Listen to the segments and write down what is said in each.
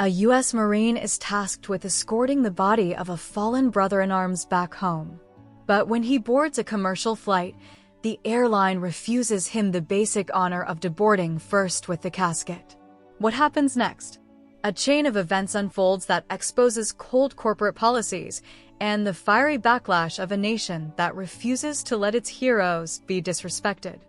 A U.S. Marine is tasked with escorting the body of a fallen brother-in-arms back home. But when he boards a commercial flight, the airline refuses him the basic honor of deboarding first with the casket. What happens next? A chain of events unfolds that exposes cold corporate policies and the fiery backlash of a nation that refuses to let its heroes be disrespected.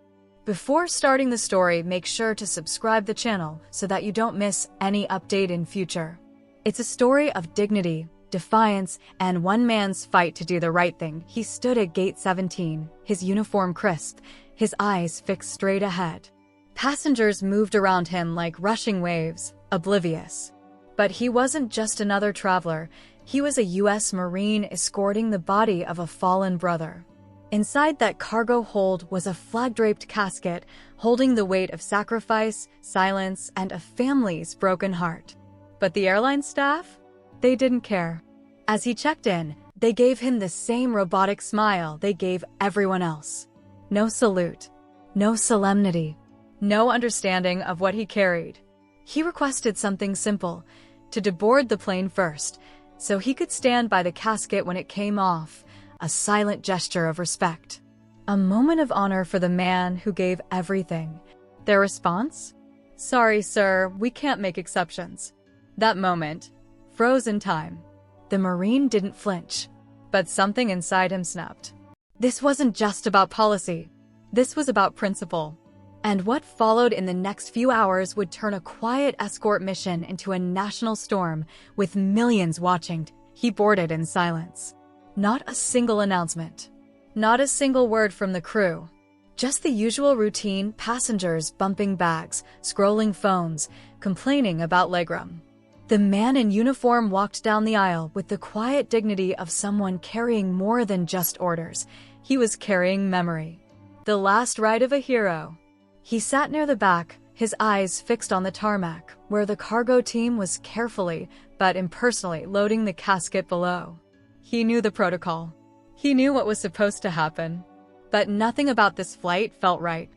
Before starting the story, make sure to subscribe the channel so that you don't miss any update in future. It's a story of dignity, defiance, and one man's fight to do the right thing. He stood at gate 17, his uniform crisp, his eyes fixed straight ahead. Passengers moved around him like rushing waves, oblivious. But he wasn't just another traveler. He was a U.S. Marine escorting the body of a fallen brother. Inside that cargo hold was a flag-draped casket holding the weight of sacrifice, silence, and a family's broken heart. But the airline staff? They didn't care. As he checked in, they gave him the same robotic smile they gave everyone else. No salute, no solemnity, no understanding of what he carried. He requested something simple, to deboard the plane first, so he could stand by the casket when it came off, a silent gesture of respect. A moment of honor for the man who gave everything. Their response? Sorry, sir, we can't make exceptions. That moment, froze in time. The Marine didn't flinch, but something inside him snapped. This wasn't just about policy. This was about principle. And what followed in the next few hours would turn a quiet escort mission into a national storm, with millions watching. He boarded in silence. Not a single announcement. Not a single word from the crew. Just the usual routine, passengers bumping bags, scrolling phones, complaining about legroom. The man in uniform walked down the aisle with the quiet dignity of someone carrying more than just orders. He was carrying memory. The last ride of a hero. He sat near the back, his eyes fixed on the tarmac, where the cargo team was carefully but impersonally loading the casket below. He knew the protocol. He knew what was supposed to happen. But nothing about this flight felt right.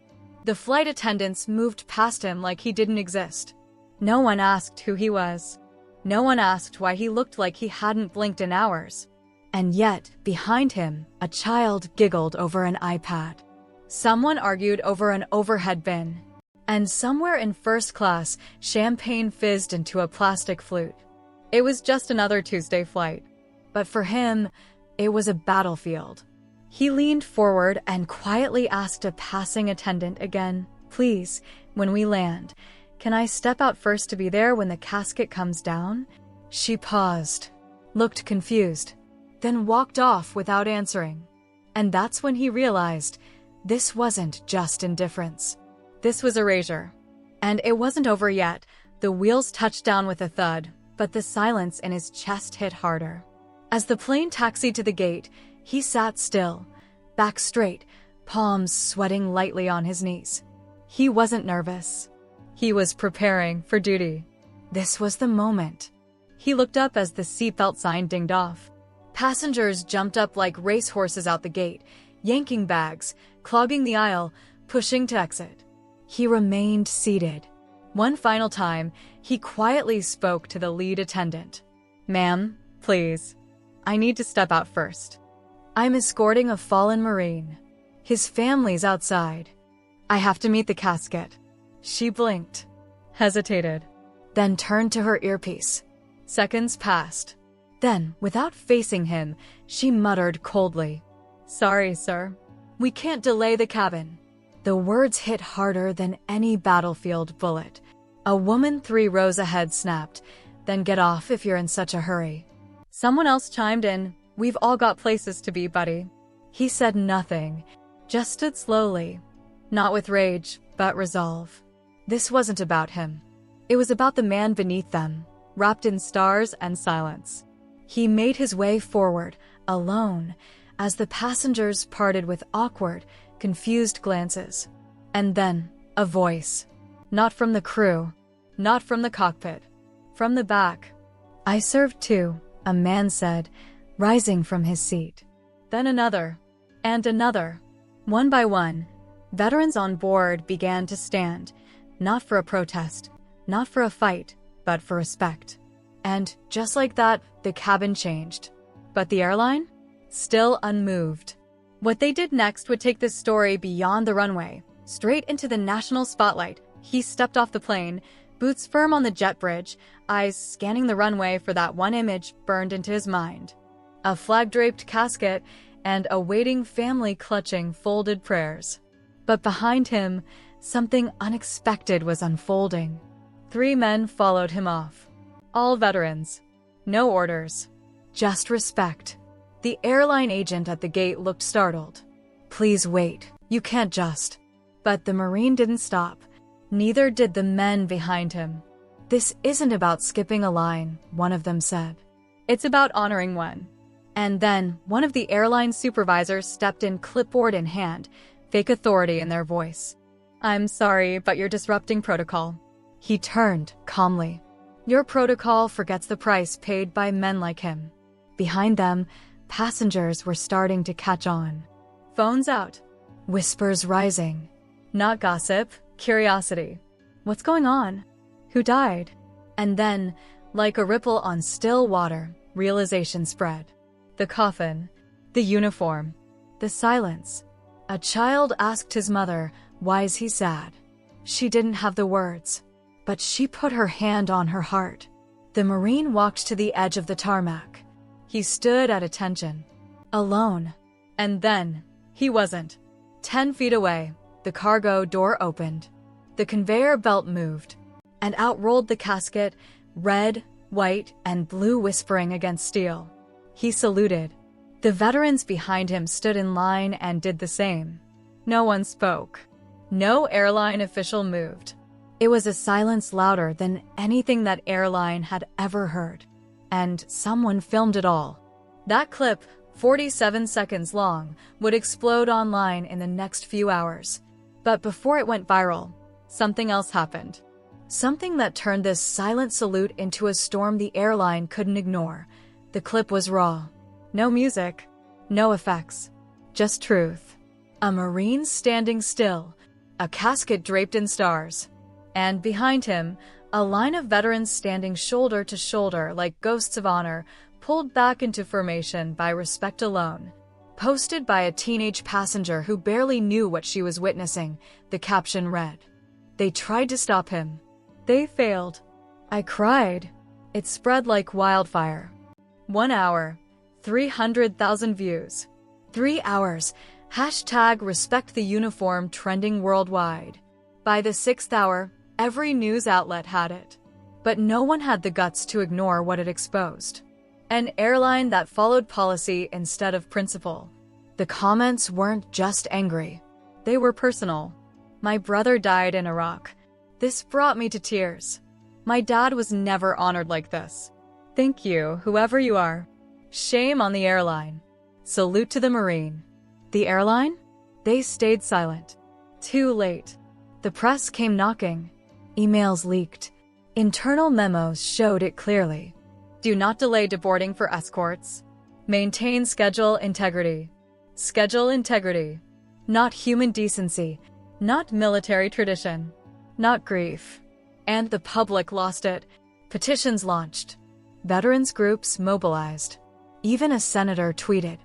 The flight attendants moved past him like he didn't exist. No one asked who he was. No one asked why he looked like he hadn't blinked in hours. And yet, behind him, a child giggled over an iPad. Someone argued over an overhead bin. And somewhere in first class, champagne fizzed into a plastic flute. It was just another Tuesday flight. But for him, it was a battlefield. He leaned forward and quietly asked a passing attendant again, "Please, when we land, can I step out first to be there when the casket comes down?" She paused, looked confused, then walked off without answering. And that's when he realized this wasn't just indifference. This was erasure. And it wasn't over yet. The wheels touched down with a thud, but the silence in his chest hit harder. As the plane taxied to the gate, he sat still, back straight, palms sweating lightly on his knees. He wasn't nervous. He was preparing for duty. This was the moment. He looked up as the seatbelt sign dinged off. Passengers jumped up like racehorses out the gate, yanking bags, clogging the aisle, pushing to exit. He remained seated. One final time, he quietly spoke to the lead attendant. "Ma'am, please. I need to step out first. I'm escorting a fallen Marine. His family's outside. I have to meet the casket." She blinked, hesitated, then turned to her earpiece. Seconds passed. Then, without facing him, she muttered coldly, "Sorry, sir. We can't delay the cabin." The words hit harder than any battlefield bullet. A woman 3 rows ahead snapped, "Then get off if you're in such a hurry." Someone else chimed in, "We've all got places to be, buddy." He said nothing, just stood slowly, not with rage, but resolve. This wasn't about him. It was about the man beneath them, wrapped in stars and silence. He made his way forward, alone, as the passengers parted with awkward, confused glances. And then, a voice. Not from the crew, not from the cockpit, from the back. "I served too," a man said, rising from his seat. Then another, and another. One by one, veterans on board began to stand, not for a protest, not for a fight, but for respect. And just like that, the cabin changed. But the airline? Still unmoved. What they did next would take this story beyond the runway, straight into the national spotlight. He stepped off the plane, boots firm on the jet bridge, eyes scanning the runway for that one image burned into his mind. A flag-draped casket and a waiting family clutching folded prayers. But behind him, something unexpected was unfolding. 3 men followed him off. All veterans. No orders. Just respect. The airline agent at the gate looked startled. "Please wait. You can't just." But the Marine didn't stop. Neither did the men behind him. "This isn't about skipping a line," one of them said. "It's about honoring one." And then one of the airline supervisors stepped in, clipboard in hand, fake authority in their voice. "I'm sorry, but you're disrupting protocol." He turned calmly. "Your protocol forgets the price paid by men like him." Behind them, passengers were starting to catch on. Phones out. Whispers rising. Not gossip, curiosity. What's going on? Who died? And then, like a ripple on still water, realization spread. The coffin. The uniform. The silence. A child asked his mother, "Why is he sad?" She didn't have the words, but she put her hand on her heart. The Marine walked to the edge of the tarmac. He stood at attention. Alone. And then, he wasn't. 10 feet away, the cargo door opened. The conveyor belt moved, and out rolled the casket, red, white, and blue whispering against steel. He saluted. The veterans behind him stood in line and did the same. No one spoke. No airline official moved. It was a silence louder than anything that airline had ever heard. And someone filmed it all. That clip, 47 seconds long, would explode online in the next few hours. But before it went viral, something else happened. Something that turned this silent salute into a storm the airline couldn't ignore. The clip was raw. No music, no effects, just truth. A Marine standing still, a casket draped in stars. And behind him, a line of veterans standing shoulder to shoulder like ghosts of honor, pulled back into formation by respect alone. Posted by a teenage passenger who barely knew what she was witnessing, the caption read, "They tried to stop him. They failed." I cried. It spread like wildfire. 1 hour, 300,000 views. 3 hours, hashtag respect the uniform trending worldwide. By the 6th hour, every news outlet had it. But no one had the guts to ignore what it exposed. An airline that followed policy instead of principle. The comments weren't just angry. They were personal. "My brother died in Iraq. This brought me to tears. My dad was never honored like this. Thank you, whoever you are. Shame on the airline. Salute to the Marine." The airline? They stayed silent. Too late. The press came knocking. Emails leaked. Internal memos showed it clearly. Do not delay deboarding for escorts. Maintain schedule integrity. Schedule integrity. Not human decency. Not military tradition. Not grief. And the public lost it. Petitions launched. Veterans groups mobilized. Even a senator tweeted,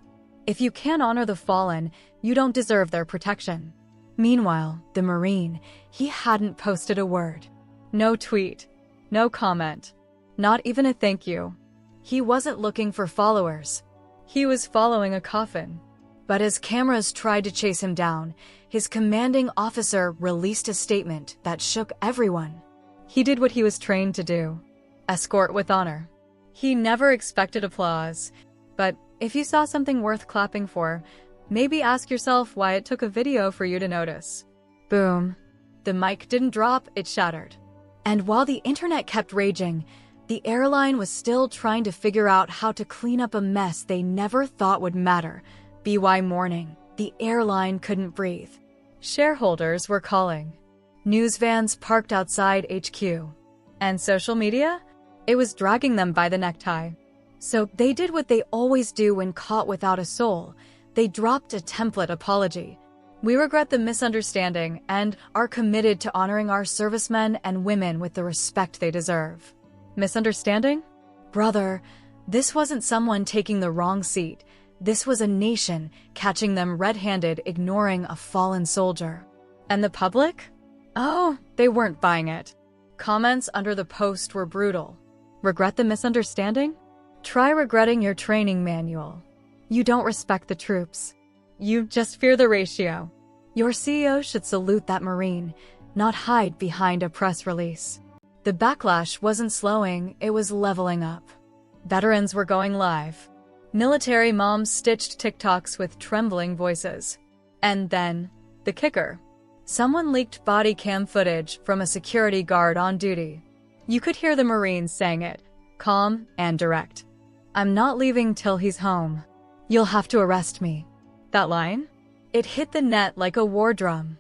"If you can't honor the fallen, you don't deserve their protection." Meanwhile, the Marine, he hadn't posted a word. No tweet. No comment. Not even a thank you. He wasn't looking for followers. He was following a coffin. But as cameras tried to chase him down, his commanding officer released a statement that shook everyone. He did what he was trained to do. Escort with honor. He never expected applause. But if you saw something worth clapping for, maybe ask yourself why it took a video for you to notice. Boom. The mic didn't drop, it shattered. And while the internet kept raging, the airline was still trying to figure out how to clean up a mess they never thought would matter. BY morning, the airline couldn't breathe. Shareholders were calling. News vans parked outside HQ. And social media? It was dragging them by the necktie. So they did what they always do when caught without a soul. They dropped a template apology. "We regret the misunderstanding and are committed to honoring our servicemen and women with the respect they deserve." Misunderstanding? Brother, this wasn't someone taking the wrong seat. This was a nation catching them red-handed ignoring a fallen soldier. And the public? Oh, they weren't buying it. Comments under the post were brutal. Regret the misunderstanding? Try regretting your training manual. You don't respect the troops. You just fear the ratio. Your CEO should salute that Marine, not hide behind a press release. The backlash wasn't slowing, it was leveling up. Veterans were going live. Military moms stitched TikToks with trembling voices. And then, the kicker. Someone leaked body cam footage from a security guard on duty. You could hear the Marines saying it, calm and direct. I'm not leaving till he's home. You'll have to arrest me. That line? It hit the net like a war drum.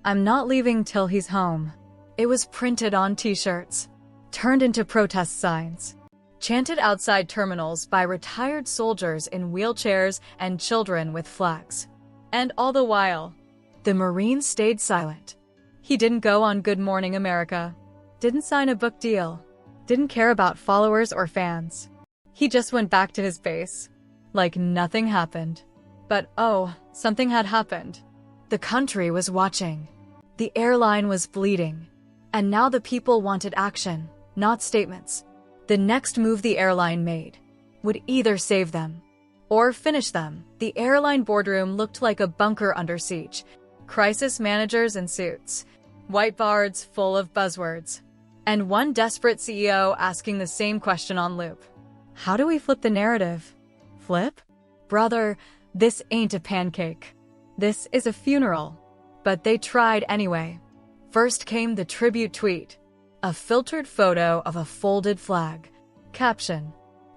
I'm not leaving till he's home. It was printed on t-shirts, turned into protest signs, chanted outside terminals by retired soldiers in wheelchairs and children with flags. And all the while, the Marine stayed silent. He didn't go on Good Morning America, didn't sign a book deal, didn't care about followers or fans. He just went back to his base, like nothing happened. But oh, something had happened. The country was watching. The airline was bleeding. And now the people wanted action, not statements. The next move the airline made would either save them or finish them. The airline boardroom looked like a bunker under siege. Crisis managers in suits, whiteboards full of buzzwords, and one desperate CEO asking the same question on loop. How do we flip the narrative? Flip? Brother, this ain't a pancake. This is a funeral. But they tried anyway. First came the tribute tweet, a filtered photo of a folded flag. Caption: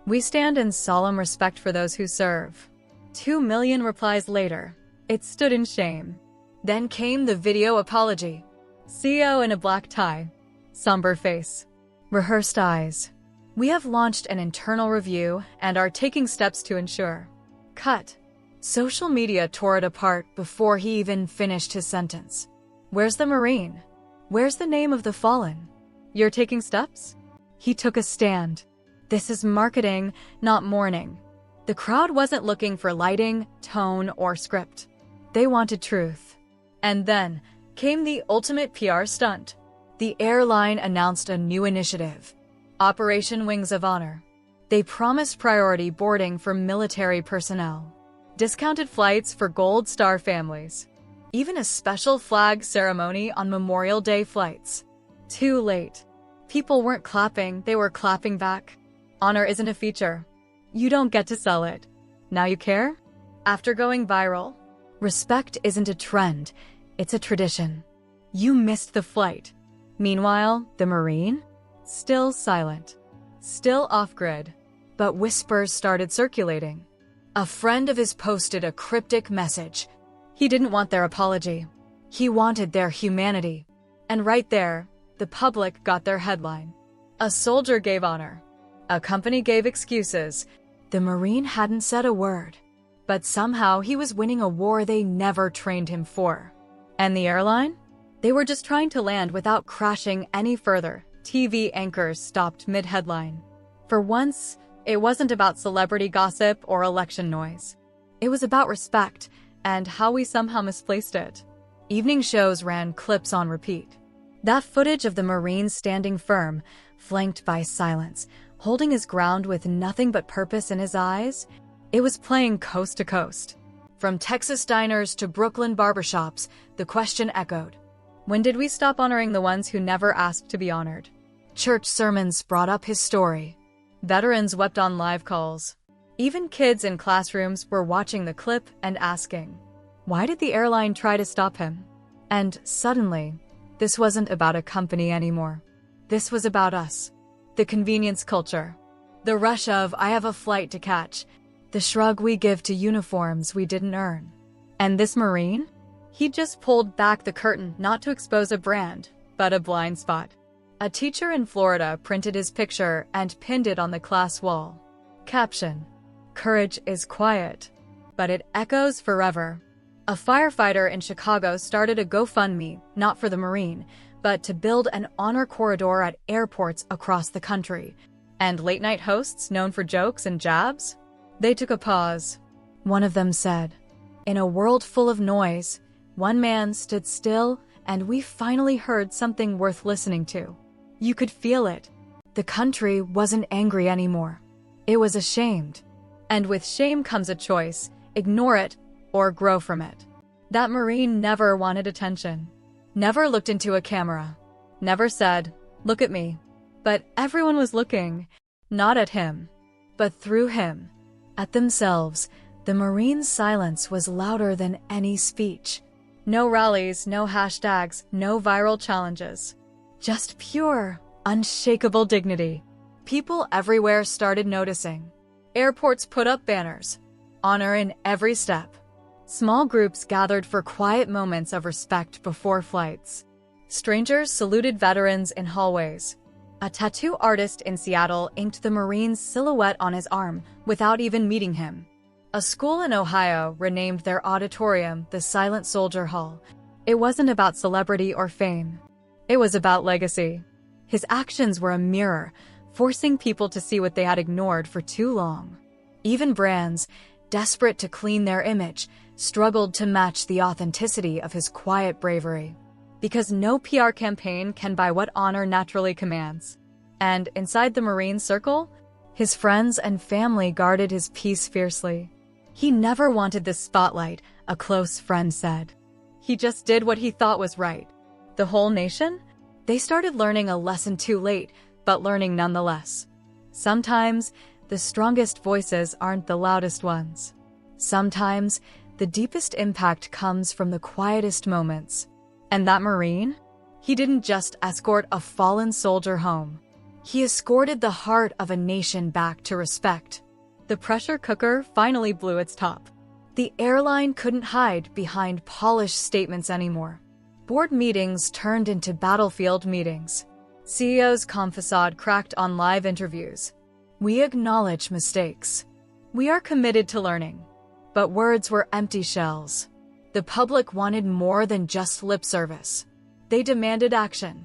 We stand in solemn respect for those who serve. 2 million replies later, it stood in shame. Then came the video apology. CEO in a black tie, somber face, rehearsed eyes. We have launched an internal review and are taking steps to ensure. Cut. Social media tore it apart before he even finished his sentence. Where's the Marine? Where's the name of the fallen? You're taking steps? He took a stand. This is marketing, not mourning. The crowd wasn't looking for lighting, tone, or script. They wanted truth. And then came the ultimate PR stunt. The airline announced a new initiative, Operation Wings of Honor. They promised priority boarding for military personnel, discounted flights for Gold Star families, even a special flag ceremony on Memorial Day flights. Too late. People weren't clapping, they were clapping back. Honor isn't a feature. You don't get to sell it. Now you care? After going viral, respect isn't a trend, it's a tradition. You missed the flight. Meanwhile, the Marine? Still silent. Still off-grid. But whispers started circulating. A friend of his posted a cryptic message. He didn't want their apology. He wanted their humanity. And right there, the public got their headline. A soldier gave honor. A company gave excuses. The Marine hadn't said a word. But somehow he was winning a war they never trained him for. And the airline? They were just trying to land without crashing any further. TV anchors stopped mid-headline. For once, it wasn't about celebrity gossip or election noise. It was about respect and how we somehow misplaced it. Evening shows ran clips on repeat. That footage of the Marine standing firm, flanked by silence, holding his ground with nothing but purpose in his eyes, it was playing coast to coast. From Texas diners to Brooklyn barbershops, the question echoed. When did we stop honoring the ones who never asked to be honored? Church sermons brought up his story. Veterans wept on live calls. Even kids in classrooms were watching the clip and asking, why did the airline try to stop him? And suddenly, this wasn't about a company anymore. This was about us. The convenience culture. The rush of, I have a flight to catch. The shrug we give to uniforms we didn't earn. And this Marine? He just pulled back the curtain not to expose a brand, but a blind spot. A teacher in Florida printed his picture and pinned it on the class wall. Caption: Courage is quiet, but it echoes forever. A firefighter in Chicago started a GoFundMe, not for the Marine, but to build an honor corridor at airports across the country. And late-night hosts known for jokes and jabs? They took a pause. One of them said, "In a world full of noise, one man stood still, and we finally heard something worth listening to." You could feel it. The country wasn't angry anymore. It was ashamed. And with shame comes a choice: ignore it or grow from it. That Marine never wanted attention, never looked into a camera, never said, "Look at me." But everyone was looking, not at him, but through him, at themselves. The Marine's silence was louder than any speech. No rallies, no hashtags, no viral challenges. Just pure, unshakable dignity. People everywhere started noticing. Airports put up banners, honor in every step. Small groups gathered for quiet moments of respect before flights. Strangers saluted veterans in hallways. A tattoo artist in Seattle inked the Marine's silhouette on his arm without even meeting him. A school in Ohio renamed their auditorium the Silent Soldier Hall. It wasn't about celebrity or fame. It was about legacy. His actions were a mirror, forcing people to see what they had ignored for too long. Even brands, desperate to clean their image, struggled to match the authenticity of his quiet bravery. Because no PR campaign can buy what honor naturally commands. And inside the Marine circle, his friends and family guarded his peace fiercely. He never wanted the spotlight, a close friend said. He just did what he thought was right. The whole nation? They started learning a lesson too late, but learning nonetheless. Sometimes, the strongest voices aren't the loudest ones. Sometimes, the deepest impact comes from the quietest moments. And that Marine? He didn't just escort a fallen soldier home. He escorted the heart of a nation back to respect. The pressure cooker finally blew its top. The airline couldn't hide behind polished statements anymore. Board meetings turned into battlefield meetings. CEOs' calm facade cracked on live interviews. We acknowledge mistakes. We are committed to learning. But words were empty shells. The public wanted more than just lip service. They demanded action.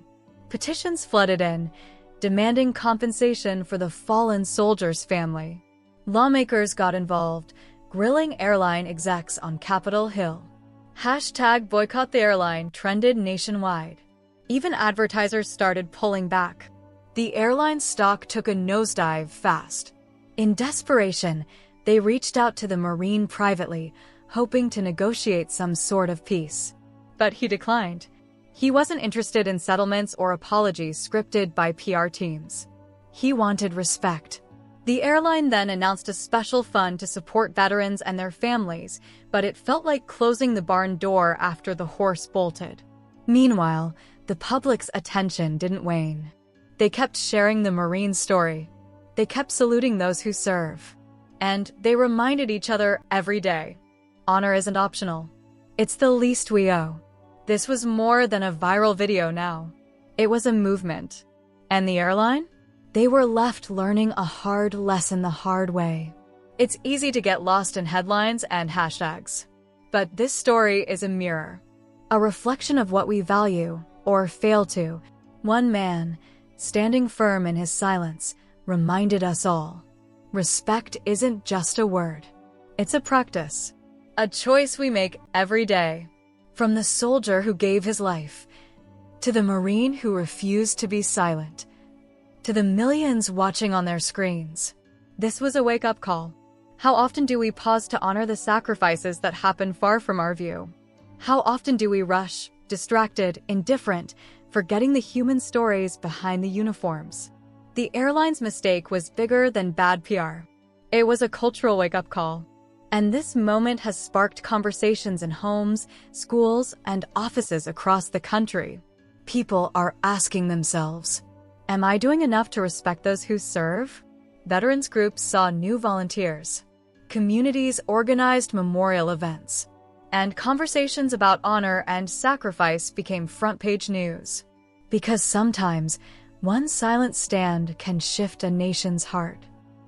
Petitions flooded in, demanding compensation for the fallen soldier's family. Lawmakers got involved, grilling airline execs on Capitol Hill. Hashtag boycott the airline trended nationwide. Even advertisers started pulling back. The airline stock took a nosedive fast. In desperation, they reached out to the Marine privately, hoping to negotiate some sort of peace. But he declined. He wasn't interested in settlements or apologies scripted by PR teams. He wanted respect. The airline then announced a special fund to support veterans and their families, but it felt like closing the barn door after the horse bolted. Meanwhile, the public's attention didn't wane. They kept sharing the Marine story. They kept saluting those who serve. And they reminded each other every day. Honor isn't optional. It's the least we owe. This was more than a viral video now. It was a movement. And the airline? They were left learning a hard lesson the hard way. It's easy to get lost in headlines and hashtags. But this story is a mirror. A reflection of what we value, or fail to. One man, standing firm in his silence, reminded us all. Respect isn't just a word. It's a practice. A choice we make every day. From the soldier who gave his life, to the Marine who refused to be silent, to the millions watching on their screens. This was a wake-up call. How often do we pause to honor the sacrifices that happen far from our view? How often do we rush, distracted, indifferent, forgetting the human stories behind the uniforms? The airline's mistake was bigger than bad PR. It was a cultural wake-up call. And this moment has sparked conversations in homes, schools, and offices across the country. People are asking themselves, am I doing enough to respect those who serve? Veterans groups saw new volunteers. Communities organized memorial events. And conversations about honor and sacrifice became front-page news. Because sometimes, one silent stand can shift a nation's heart.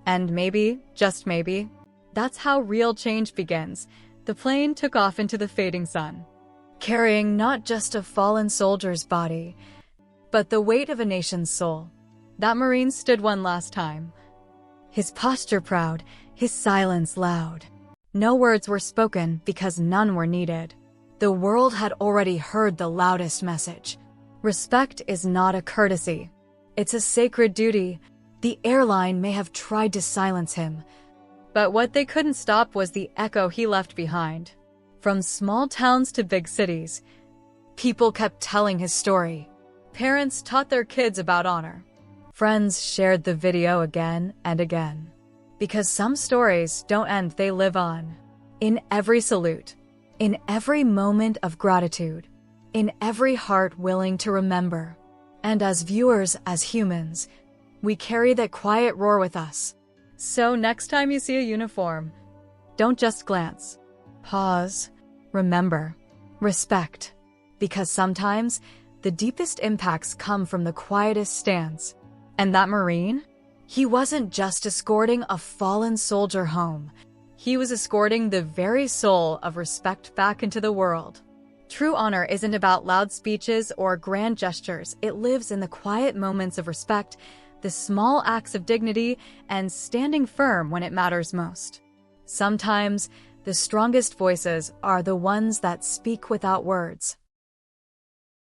And maybe, just maybe, that's how real change begins. The plane took off into the fading sun, carrying not just a fallen soldier's body, but the weight of a nation's soul. That Marine stood one last time. His posture proud, his silence loud. No words were spoken because none were needed. The world had already heard the loudest message. Respect is not a courtesy. It's a sacred duty. The airline may have tried to silence him, but what they couldn't stop was the echo he left behind. From small towns to big cities, people kept telling his story. Parents taught their kids about honor. Friends shared the video again and again. Because some stories don't end, they live on. In every salute, in every moment of gratitude, in every heart willing to remember. And as viewers, as humans, we carry that quiet roar with us. So next time you see a uniform, don't just glance. Pause, remember, respect. Because sometimes the deepest impacts come from the quietest stands. And that Marine? He wasn't just escorting a fallen soldier home. He was escorting the very soul of respect back into the world. True honor isn't about loud speeches or grand gestures. It lives in the quiet moments of respect, the small acts of dignity, and standing firm when it matters most. Sometimes, the strongest voices are the ones that speak without words.